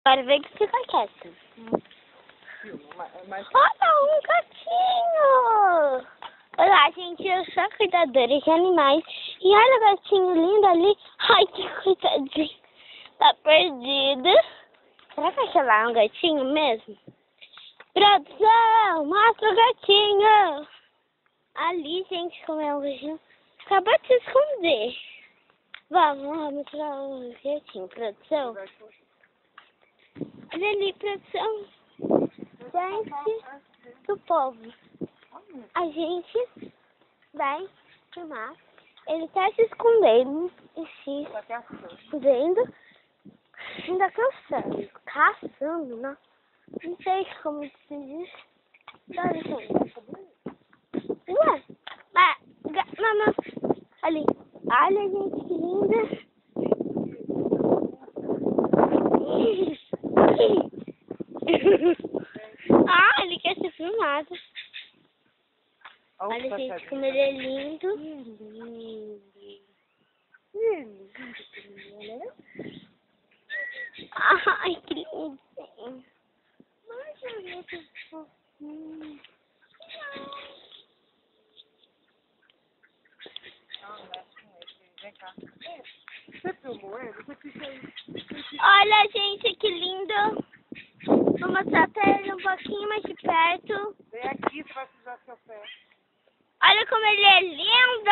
Agora vem que fica quieto. Olha um gatinho! Olá, gente, eu sou a cuidadora de animais. E olha o gatinho lindo ali. Ai, que coitadinho. Tá perdido. Será que aquele lá é um gatinho mesmo? Produção, mostra o gatinho. Ali, gente, como é um gatinho. Acabou de se esconder. Vamos mostrar o gatinho, produção. Olha ali, produção. Gente do povo. A gente vai filmar. Ele tá se escondendo e se escondendo. Ainda caçando, não sei como se diz. Dá licença. Ué, mamãe, ali. Olha, gente, que linda. Ah, ele quer ser filmado. Olha, gente, como ele é lindo. Ai, que lindo. Olha, gente, que lindo. Vou mostrar pra ele um pouquinho mais de perto. Vem aqui, você vai pisar seu pé. Olha como ele é lindo.